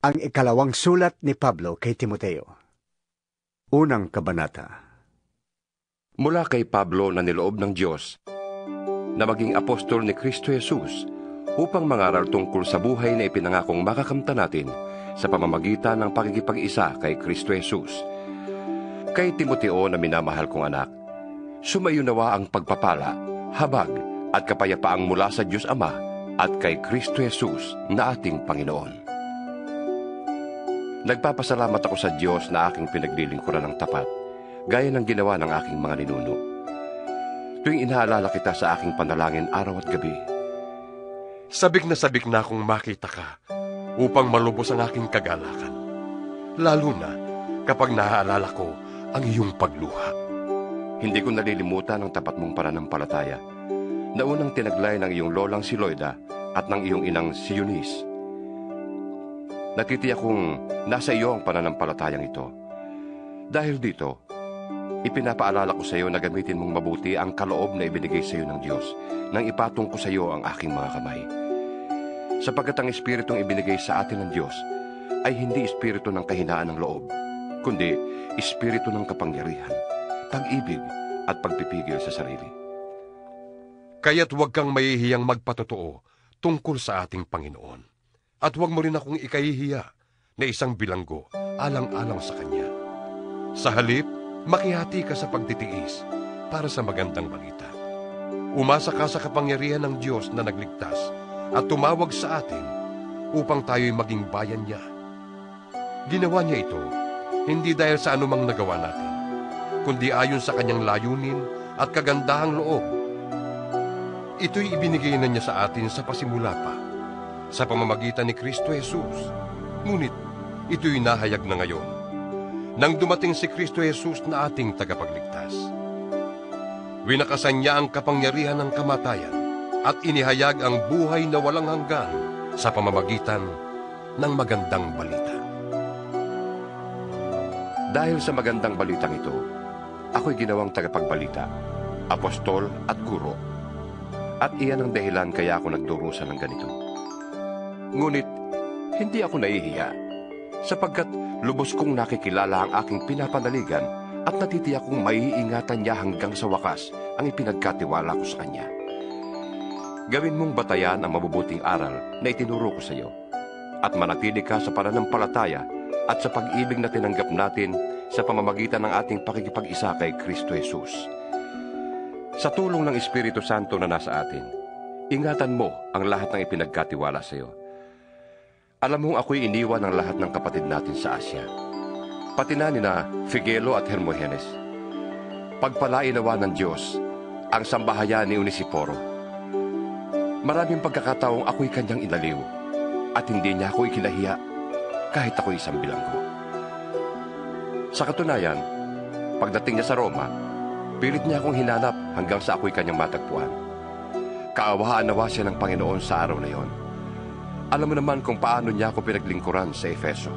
Ang ikalawang sulat ni Pablo kay Timoteo. Unang kabanata. Mula kay Pablo na niloob ng Diyos, na maging apostol ni Kristo Jesus, upang mangaral tungkol sa buhay na ipinangakong makakamtan natin sa pamamagitan ng pakikipag-isa kay Kristo Jesus. Kay Timoteo na minamahal kong anak, sumayo nawa ang pagpapala, habag at kapayapaang mula sa Diyos Ama at kay Kristo Jesus na ating Panginoon. Nagpapasalamat ako sa Diyos na aking pinaglilingkuran ng tapat, gaya ng ginawa ng aking mga ninuno. Tuwing inaalala kita sa aking panalangin araw at gabi. Sabik na akong makita ka upang malubos ang aking kagalakan. Lalo na kapag naaalala ko ang iyong pagluha. Hindi ko nalilimutan ang tapat mong pananampalataya na unang tinaglay ng iyong lolang si Loida at ng iyong inang si Eunice. Natitiyak kong nasa iyo ang pananampalatayang ito. Dahil dito, ipinapaalala ko sa iyo na gamitin mong mabuti ang kaloob na ibinigay sa iyo ng Diyos nang ipatong ko sa iyo ang aking mga kamay. Sapagkat ang espiritong ibinigay sa atin ng Diyos ay hindi espiritu ng kahinaan ng loob, kundi espiritu ng kapangyarihan, pag-ibig at pagpipigil sa sarili. Kaya't huwag kang mahihiyang magpatotoo tungkol sa ating Panginoon. At huwag mo rin akong ikahihiya na isang bilanggo alang-alang sa Kanya. Sa halip, makihati ka sa pagtitiis para sa magandang balita. Umasa ka sa kapangyarihan ng Diyos na nagligtas at tumawag sa atin upang tayo'y maging bayan niya. Ginawa niya ito hindi dahil sa anumang nagawa natin, kundi ayon sa Kanyang layunin at kagandahang loob. Ito'y ibinigay na niya sa atin sa pasimula pa, sa pamamagitan ni Kristo Jesus. Ngunit ito'y nahayag na ngayon, nang dumating si Kristo Jesus na ating tagapagligtas. Winakasan niya ang kapangyarihan ng kamatayan at inihayag ang buhay na walang hanggan sa pamamagitan ng magandang balita. Dahil sa magandang balitang ito, ako'y ginawang tagapagbalita, apostol at guro. At iyan ang dahilan kaya ako nagdurusa ng ganito. Ngunit, hindi ako nahihiya, sapagkat lubos kong nakikilala ang aking pinapanaligan at natitiyak kong maiingatan niya hanggang sa wakas ang ipinagkatiwala ko sa Kanya. Gawin mong batayan ang mabubuting aral na itinuro ko sa iyo, at manatili ka sa pananampalataya at sa pag-ibig na tinanggap natin sa pamamagitan ng ating pakikipag-isa kay Kristo Jesus. Sa tulong ng Espiritu Santo na nasa atin, ingatan mo ang lahat ng ipinagkatiwala sa iyo. Alam mong ako'y iniwan ng lahat ng kapatid natin sa Asya, pati na nina Figelo at Hermogenes. Pagpalain nawa ng Diyos ang sambahayan ni Onesiforo. Maraming pagkakataong ako'y kanyang inaliw at hindi niya ako ikinahiya kahit ako'y isang bilanggo. Sa katunayan, pagdating niya sa Roma, pilit niya akong hinanap hanggang sa ako'y kanyang matagpuan. Kaawahaan nawa siya ng Panginoon sa araw na yon. Alam mo naman kung paano niya ako pinaglingkuran sa Efeso.